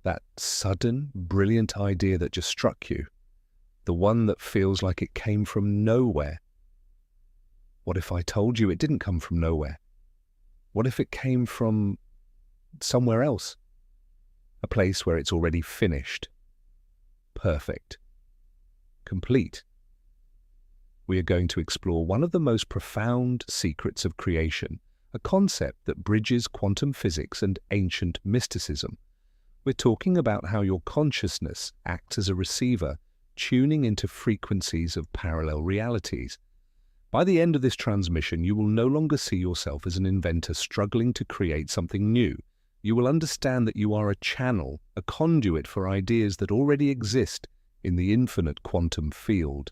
That sudden, brilliant idea that just struck you, the one that feels like it came from nowhere. What if I told you it didn't come from nowhere? What if it came from somewhere else? A place where it's already finished, perfect, complete. We are going to explore one of the most profound secrets of creation, a concept that bridges quantum physics and ancient mysticism. We're talking about how your consciousness acts as a receiver, tuning into frequencies of parallel realities. By the end of this transmission, you will no longer see yourself as an inventor struggling to create something new. You will understand that you are a channel, a conduit for ideas that already exist in the infinite quantum field.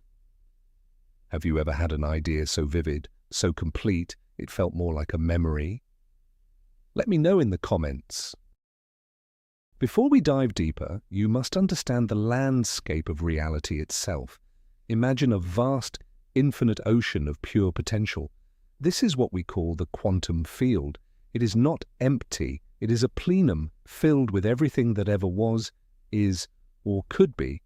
Have you ever had an idea so vivid, so complete, it felt more like a memory? Let me know in the comments. Before we dive deeper, you must understand the landscape of reality itself. Imagine a vast, infinite ocean of pure potential. This is what we call the quantum field. It is not empty, it is a plenum filled with everything that ever was, is, or could be.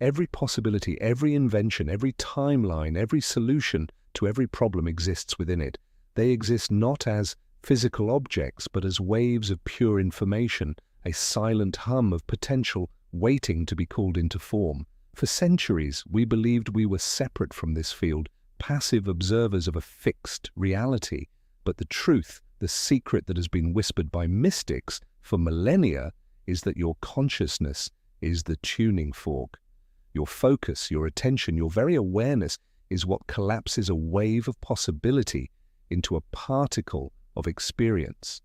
Every possibility, every invention, every timeline, every solution to every problem exists within it. They exist not as physical objects, but as waves of pure information, a silent hum of potential waiting to be called into form. For centuries, we believed we were separate from this field, passive observers of a fixed reality. But the truth, the secret that has been whispered by mystics for millennia, is that your consciousness is the tuning fork. Your focus, your attention, your very awareness is what collapses a wave of possibility into a particle of experience.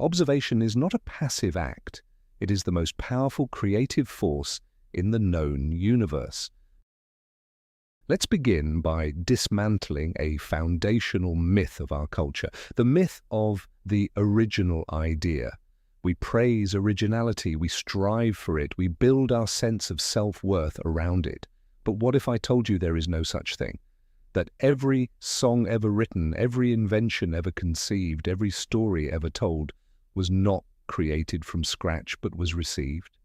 Observation is not a passive act. It is the most powerful creative force in the known universe. Let's begin by dismantling a foundational myth of our culture, the myth of the original idea. We praise originality, we strive for it, we build our sense of self-worth around it. But what if I told you there is no such thing? That every song ever written, every invention ever conceived, every story ever told was not created from scratch but was received?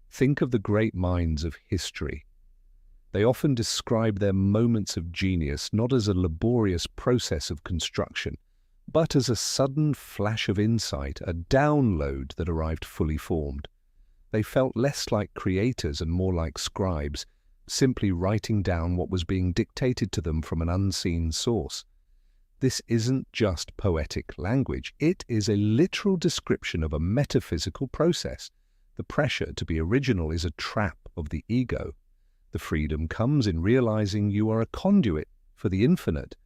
Think of the great minds of history. They often describe their moments of genius not as a laborious process of construction, but as a sudden flash of insight, a download that arrived fully formed. They felt less like creators and more like scribes, simply writing down what was being dictated to them from an unseen source. This isn't just poetic language, it is a literal description of a metaphysical process. The pressure to be original is a trap of the ego. The freedom comes in realizing you are a conduit for the infinite.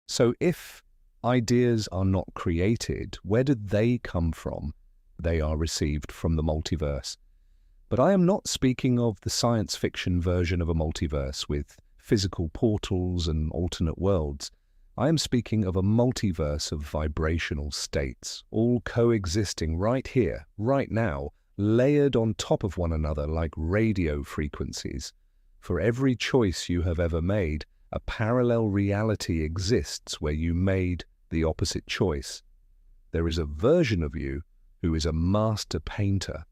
So if ideas are not created, where do they come from? They are received from the multiverse. But I am not speaking of the science fiction version of a multiverse with physical portals and alternate worlds. I am speaking of a multiverse of vibrational states, all coexisting right here, right now, layered on top of one another like radio frequencies. For every choice you have ever made, a parallel reality exists where you made the opposite choice. There is a version of you who is a master painter,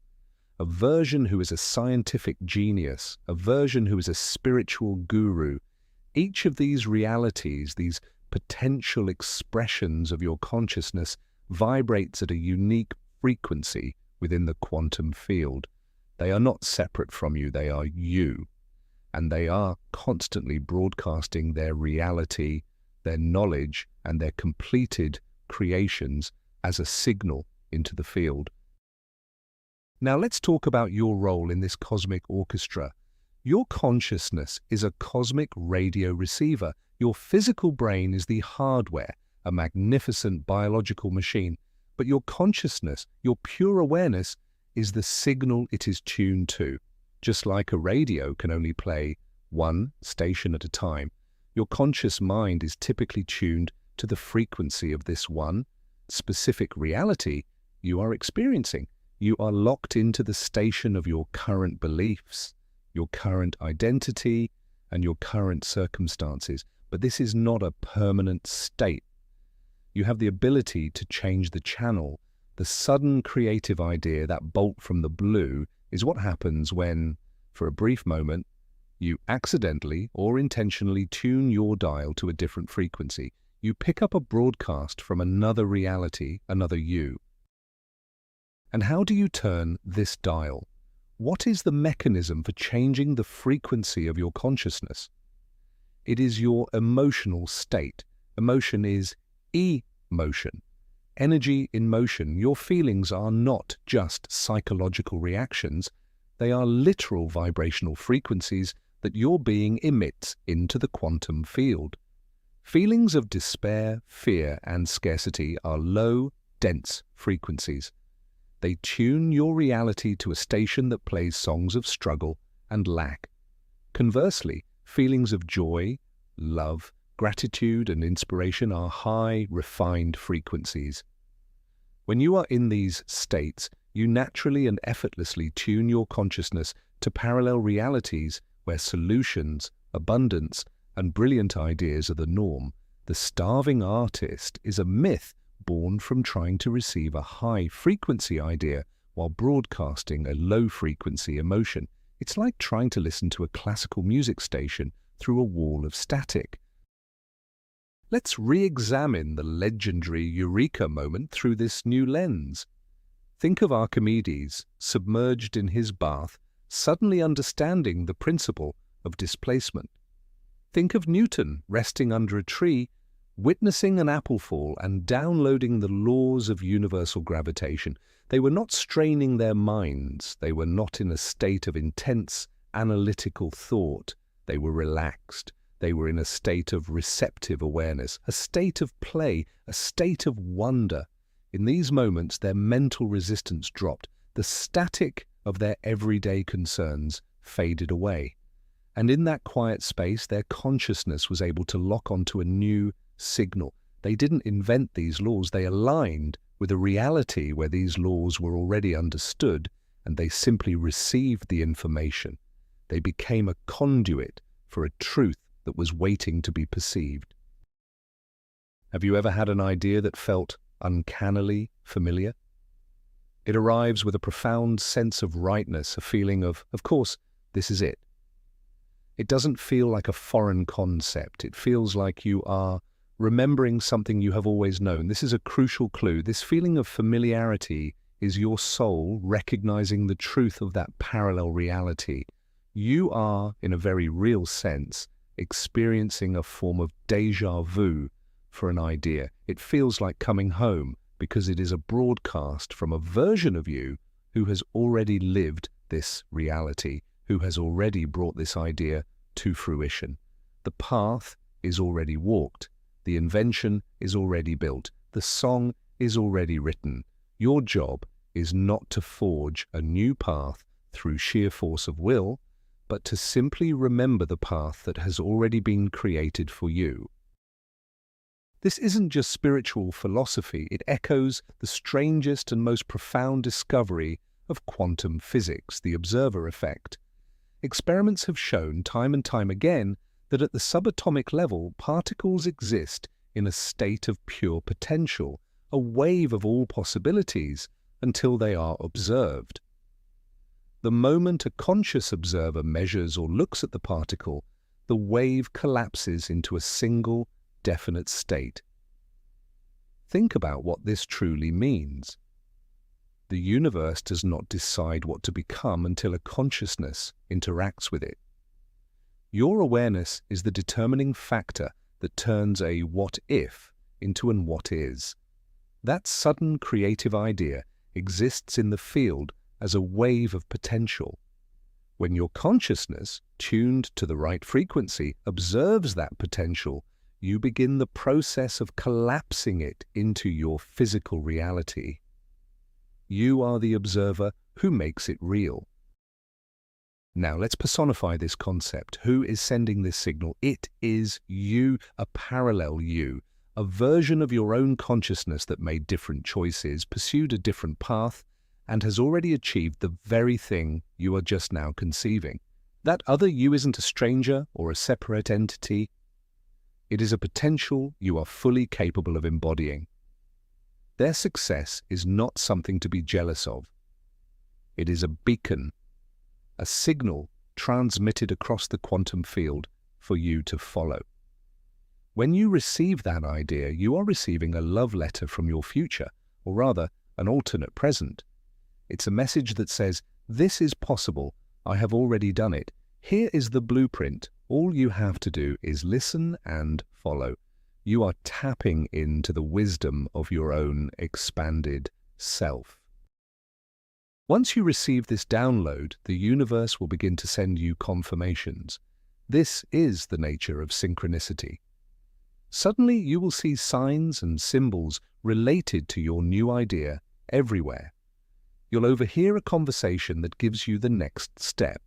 a version who is a scientific genius, a version who is a spiritual guru. Each of these realities, these potential expressions of your consciousness, vibrates at a unique frequency within the quantum field. They are not separate from you, they are you. And they are constantly broadcasting their reality, their knowledge, and their completed creations as a signal into the field. Now let's talk about your role in this cosmic orchestra. Your consciousness is a cosmic radio receiver. Your physical brain is the hardware, a magnificent biological machine. But your consciousness, your pure awareness, is the signal it is tuned to. Just like a radio can only play one station at a time, your conscious mind is typically tuned to the frequency of this one specific reality you are experiencing. You are locked into the station of your current beliefs, your current identity, and your current circumstances. But this is not a permanent state. You have the ability to change the channel, The sudden creative idea, that bolt from the blue, is what happens when, for a brief moment, you accidentally or intentionally tune your dial to a different frequency. You pick up a broadcast from another reality, another you. And how do you turn this dial? What is the mechanism for changing the frequency of your consciousness? It is your emotional state. Emotion is emotion. Energy in motion. Your feelings are not just psychological reactions. They are literal vibrational frequencies that your being emits into the quantum field. Feelings of despair, fear, and scarcity are low, dense frequencies. They tune your reality to a station that plays songs of struggle and lack. Conversely, feelings of joy, love, gratitude, and inspiration are high, refined frequencies. When you are in these states, you naturally and effortlessly tune your consciousness to parallel realities where solutions, abundance, and brilliant ideas are the norm. The starving artist is a myth born from trying to receive a high-frequency idea while broadcasting a low-frequency emotion. It's like trying to listen to a classical music station through a wall of static. Let's re-examine the legendary Eureka moment through this new lens. Think of Archimedes, submerged in his bath, suddenly understanding the principle of displacement. Think of Newton, resting under a tree, witnessing an apple fall and downloading the laws of universal gravitation. They were not straining their minds. They were not in a state of intense, analytical thought. They were relaxed. They were in a state of receptive awareness, a state of play, a state of wonder. In these moments, their mental resistance dropped. The static of their everyday concerns faded away. And in that quiet space, their consciousness was able to lock onto a new signal. They didn't invent these laws. They aligned with a reality where these laws were already understood, and they simply received the information. They became a conduit for a truth that was waiting to be perceived. Have you ever had an idea that felt uncannily familiar? It arrives with a profound sense of rightness, a feeling of course, this is it. It doesn't feel like a foreign concept. It feels like you are remembering something you have always known. This is a crucial clue. This feeling of familiarity is your soul recognizing the truth of that parallel reality. You are, in a very real sense, experiencing a form of déjà vu for an idea. It feels like coming home because it is a broadcast from a version of you who has already lived this reality, who has already brought this idea to fruition. The path is already walked. The invention is already built. The song is already written. Your job is not to forge a new path through sheer force of will, but to simply remember the path that has already been created for you. This isn't just spiritual philosophy. It echoes the strangest and most profound discovery of quantum physics, the observer effect. Experiments have shown time and time again that at the subatomic level, particles exist in a state of pure potential, a wave of all possibilities, until they are observed. The moment a conscious observer measures or looks at the particle, the wave collapses into a single, definite state. Think about what this truly means. The universe does not decide what to become until a consciousness interacts with it. Your awareness is the determining factor that turns a what if into an what is. That sudden creative idea exists in the field as a wave of potential. When your consciousness, tuned to the right frequency, observes that potential, you begin the process of collapsing it into your physical reality. You are the observer who makes it real. Now let's personify this concept. Who is sending this signal? It is you, a parallel you, a version of your own consciousness that made different choices, pursued a different path, and has already achieved the very thing you are just now conceiving. That other you isn't a stranger or a separate entity. It is a potential you are fully capable of embodying. Their success is not something to be jealous of. It is a beacon, a signal transmitted across the quantum field for you to follow. When you receive that idea, you are receiving a love letter from your future, or rather, an alternate present. It's a message that says, "This is possible. I have already done it. Here is the blueprint. All you have to do is listen and follow." You are tapping into the wisdom of your own expanded self. Once you receive this download, the universe will begin to send you confirmations. This is the nature of synchronicity. Suddenly, you will see signs and symbols related to your new idea everywhere. You'll overhear a conversation that gives you the next step.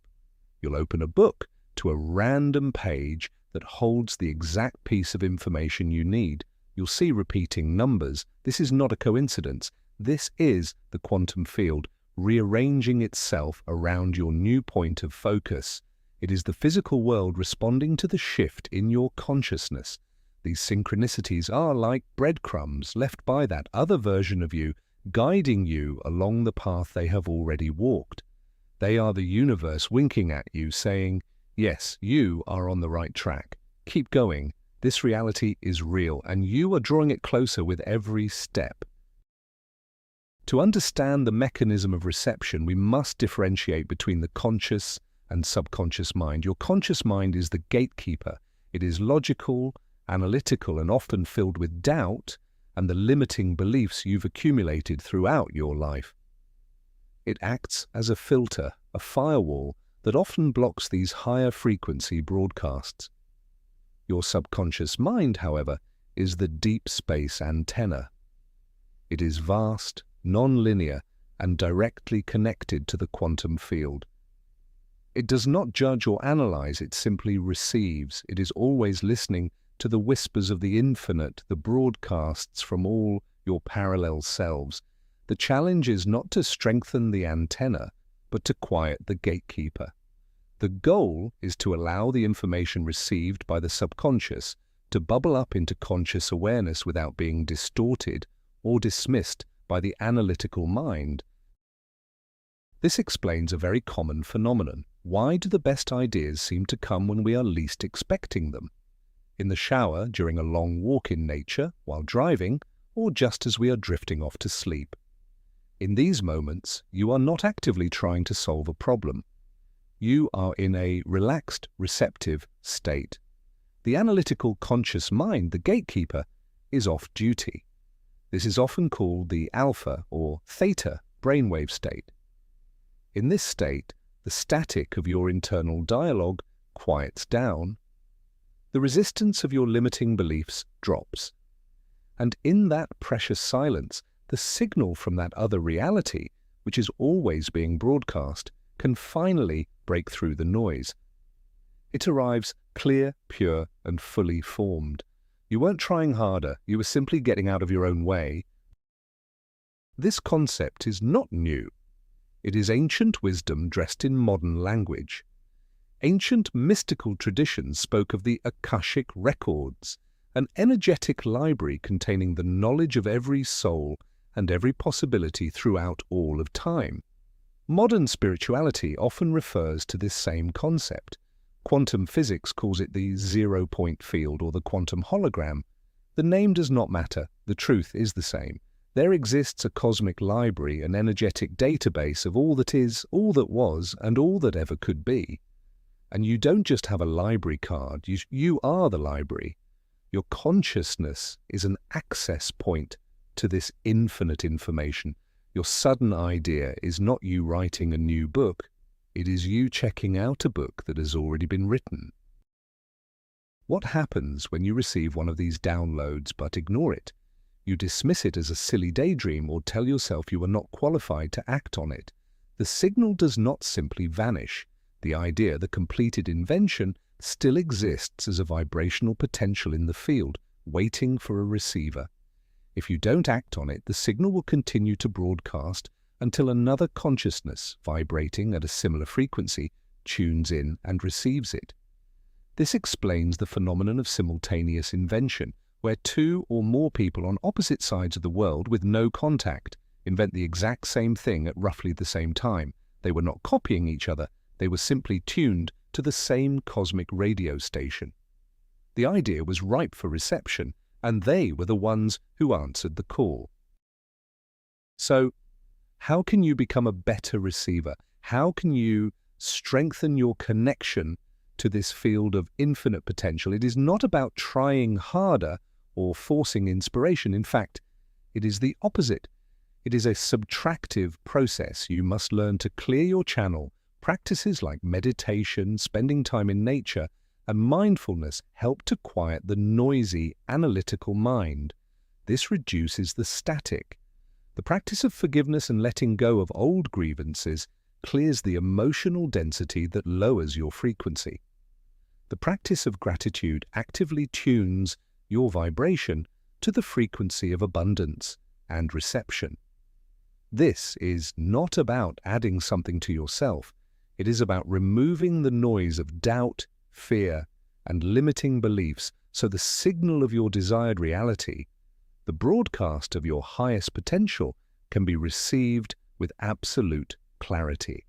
You'll open a book to a random page that holds the exact piece of information you need. You'll see repeating numbers. This is not a coincidence. This is the quantum field rearranging itself around your new point of focus. It is the physical world responding to the shift in your consciousness. These synchronicities are like breadcrumbs left by that other version of you, guiding you along the path they have already walked. They are the universe winking at you, saying, "Yes, you are on the right track. Keep going. This reality is real, and you are drawing it closer with every step." To understand the mechanism of reception, we must differentiate between the conscious and subconscious mind. Your conscious mind is the gatekeeper. It is logical, analytical, and often filled with doubt and the limiting beliefs you've accumulated throughout your life. It acts as a filter, a firewall that often blocks these higher frequency broadcasts. Your subconscious mind, however, is the deep space antenna. It is vast, non-linear, and directly connected to the quantum field. It does not judge or analyze, it simply receives. It is always listening to the whispers of the infinite, the broadcasts from all your parallel selves. The challenge is not to strengthen the antenna, but to quiet the gatekeeper. The goal is to allow the information received by the subconscious to bubble up into conscious awareness without being distorted or dismissed by the analytical mind. This explains a very common phenomenon. Why do the best ideas seem to come when we are least expecting them? In the shower, during a long walk in nature, while driving, or just as we are drifting off to sleep. In these moments, you are not actively trying to solve a problem. You are in a relaxed, receptive state. The analytical conscious mind, the gatekeeper, is off duty. This is often called the alpha or theta brainwave state. In this state, the static of your internal dialogue quiets down. The resistance of your limiting beliefs drops. And in that precious silence, the signal from that other reality, which is always being broadcast, can finally break through the noise. It arrives clear, pure, and fully formed. You weren't trying harder, you were simply getting out of your own way. This concept is not new. It is ancient wisdom dressed in modern language. Ancient mystical traditions spoke of the Akashic records, an energetic library containing the knowledge of every soul and every possibility throughout all of time. Modern spirituality often refers to this same concept. Quantum physics calls it the zero-point field or the quantum hologram. The name does not matter, the truth is the same. There exists a cosmic library, an energetic database of all that is, all that was, and all that ever could be. And you don't just have a library card, you are the library. Your consciousness is an access point to this infinite information. Your sudden idea is not you writing a new book, it is you checking out a book that has already been written. What happens when you receive one of these downloads but ignore it? You dismiss it as a silly daydream or tell yourself you are not qualified to act on it. The signal does not simply vanish. The idea, the completed invention, still exists as a vibrational potential in the field, waiting for a receiver. If you don't act on it, the signal will continue to broadcast until another consciousness, vibrating at a similar frequency, tunes in and receives it. This explains the phenomenon of simultaneous invention. where two or more people on opposite sides of the world with no contact invent the exact same thing at roughly the same time. They were not copying each other, they were simply tuned to the same cosmic radio station. The idea was ripe for reception, and they were the ones who answered the call. So, how can you become a better receiver? How can you strengthen your connection to this field of infinite potential? It is not about trying harder or forcing inspiration. In fact, it is the opposite. It is a subtractive process. You must learn to clear your channel. Practices like meditation, spending time in nature, and mindfulness help to quiet the noisy, analytical mind. This reduces the static. The practice of forgiveness and letting go of old grievances clears the emotional density that lowers your frequency. The practice of gratitude actively tunes your vibration to the frequency of abundance and reception. This is not about adding something to yourself. It is about removing the noise of doubt, fear, and limiting beliefs so the signal of your desired reality, the broadcast of your highest potential, can be received with absolute clarity.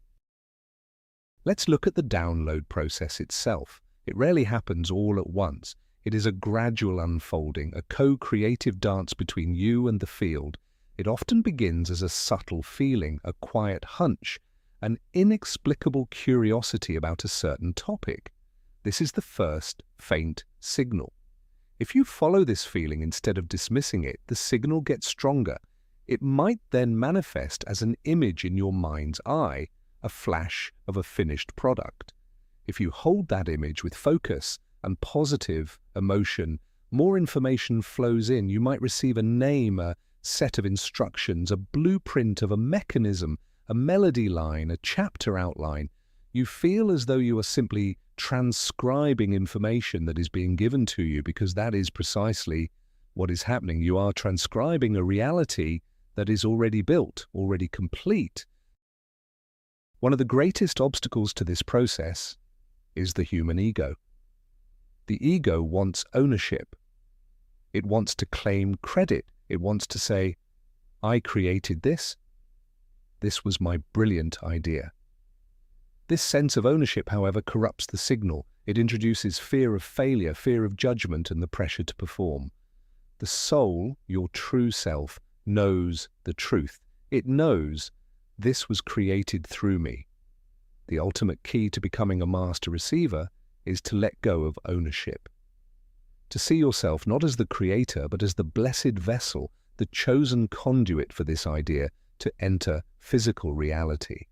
Let's look at the download process itself. It rarely happens all at once. It is a gradual unfolding, a co-creative dance between you and the field. It often begins as a subtle feeling, a quiet hunch, an inexplicable curiosity about a certain topic. This is the first faint signal. If you follow this feeling instead of dismissing it, the signal gets stronger. It might then manifest as an image in your mind's eye, a flash of a finished product. If you hold that image with focus and positive emotion, more information flows in. You might receive a name, a set of instructions, a blueprint of a mechanism, a melody line, a chapter outline. You feel as though you are simply transcribing information that is being given to you, because that is precisely what is happening. You are transcribing a reality that is already built, already complete. One of the greatest obstacles to this process is the human ego. The ego wants ownership. It wants to claim credit. It wants to say, I created this. This was my brilliant idea. This sense of ownership, however, corrupts the signal. It introduces fear of failure, fear of judgment, and the pressure to perform. The soul, your true self, knows the truth. It knows this was created through me. The ultimate key to becoming a master receiver is to let go of ownership. To see yourself not as the creator, but as the blessed vessel, the chosen conduit for this idea to enter physical reality.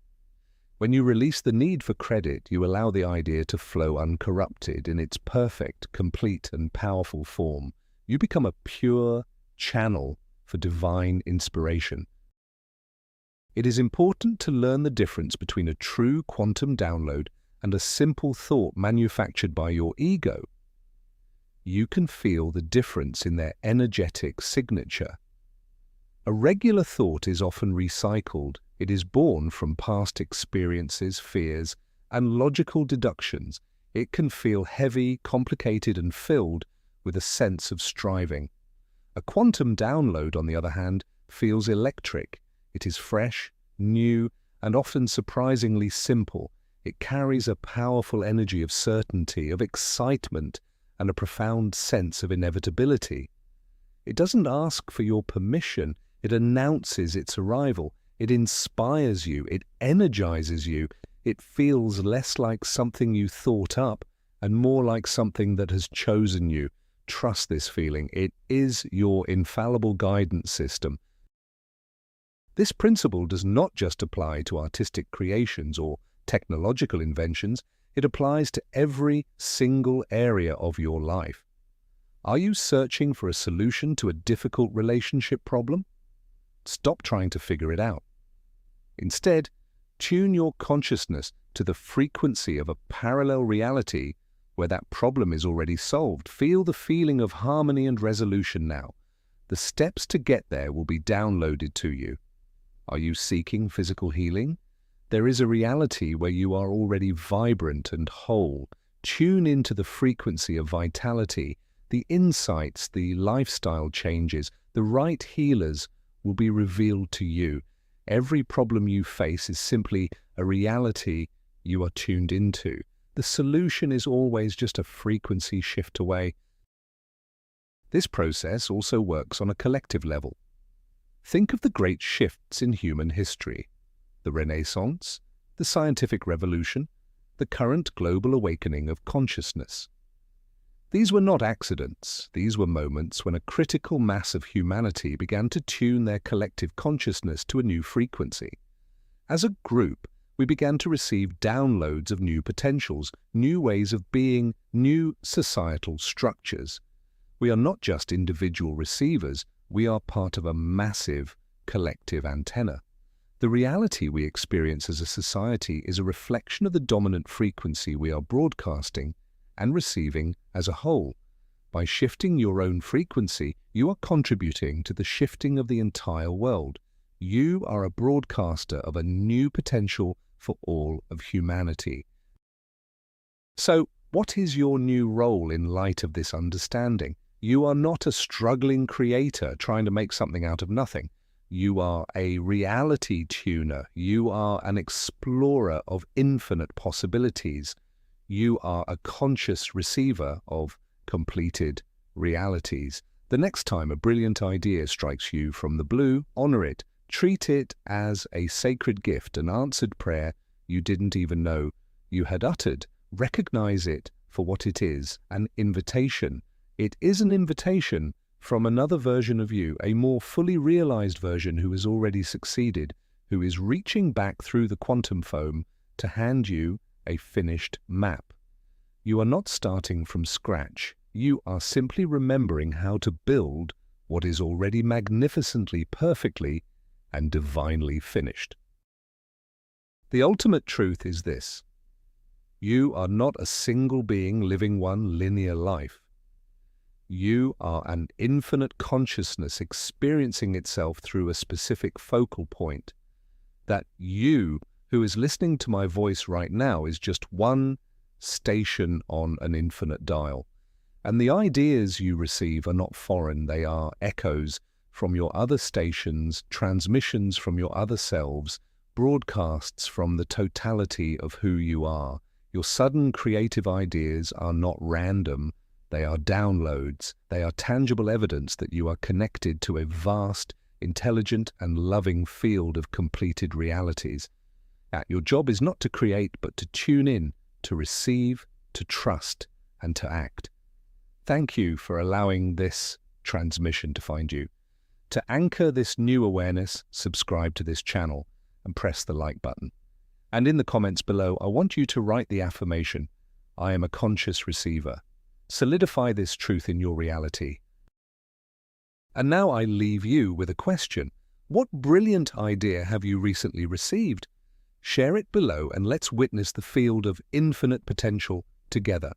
When you release the need for credit, you allow the idea to flow uncorrupted in its perfect, complete, and powerful form. You become a pure channel for divine inspiration. It is important to learn the difference between a true quantum download and a simple thought manufactured by your ego. You can feel the difference in their energetic signature. A regular thought is often recycled. It is born from past experiences, fears, and logical deductions. It can feel heavy, complicated, and filled with a sense of striving. A quantum download, on the other hand, feels electric. It is fresh, new, and often surprisingly simple. It carries a powerful energy of certainty, of excitement, and a profound sense of inevitability. It doesn't ask for your permission. It announces its arrival. It inspires you. It energizes you. It feels less like something you thought up and more like something that has chosen you. Trust this feeling. It is your infallible guidance system. This principle does not just apply to artistic creations or technological inventions. It applies to every single area of your life. Are you searching for a solution to a difficult relationship problem? Stop trying to figure it out. Instead, tune your consciousness to the frequency of a parallel reality where that problem is already solved. Feel the feeling of harmony and resolution now. The steps to get there will be downloaded to you. Are you seeking physical healing? There is a reality where you are already vibrant and whole. Tune into the frequency of vitality. The insights, the lifestyle changes, the right healers will be revealed to you. Every problem you face is simply a reality you are tuned into. The solution is always just a frequency shift away. This process also works on a collective level. Think of the great shifts in human history: the Renaissance, the scientific revolution, the current global awakening of consciousness. These were not accidents. These were moments when a critical mass of humanity began to tune their collective consciousness to a new frequency. As a group, we began to receive downloads of new potentials, new ways of being, new societal structures. We are not just individual receivers, we are part of a massive collective antenna. The reality we experience as a society is a reflection of the dominant frequency we are broadcasting and receiving as a whole. By shifting your own frequency, you are contributing to the shifting of the entire world. You are a broadcaster of a new potential for all of humanity. So, what is your new role in light of this understanding? You are not a struggling creator trying to make something out of nothing. You are a reality tuner. You are an explorer of infinite possibilities. You are a conscious receiver of completed realities. The next time a brilliant idea strikes you from the blue, honor it. Treat it as a sacred gift, an answered prayer you didn't even know you had uttered. Recognize it for what it is, an invitation. It is an invitation from another version of you, a more fully realized version who has already succeeded, who is reaching back through the quantum foam to hand you a finished map. You are not starting from scratch. You are simply remembering how to build what is already magnificently, perfectly, and divinely finished. The ultimate truth is this: you are not a single being living one linear life. You are an infinite consciousness experiencing itself through a specific focal point. That you, who is listening to my voice right now, is just one station on an infinite dial. And the ideas you receive are not foreign. They are echoes from your other stations, transmissions from your other selves, broadcasts from the totality of who you are. Your sudden creative ideas are not random. They are downloads. They are tangible evidence that you are connected to a vast, intelligent, and loving field of completed realities. Your job is not to create, but to tune in, to receive, to trust, and to act. Thank you for allowing this transmission to find you. To anchor this new awareness, subscribe to this channel and press the like button. And in the comments below, I want you to write the affirmation, I am a conscious receiver. Solidify this truth in your reality. And now I leave you with a question. What brilliant idea have you recently received? Share it below and let's witness the field of infinite potential together.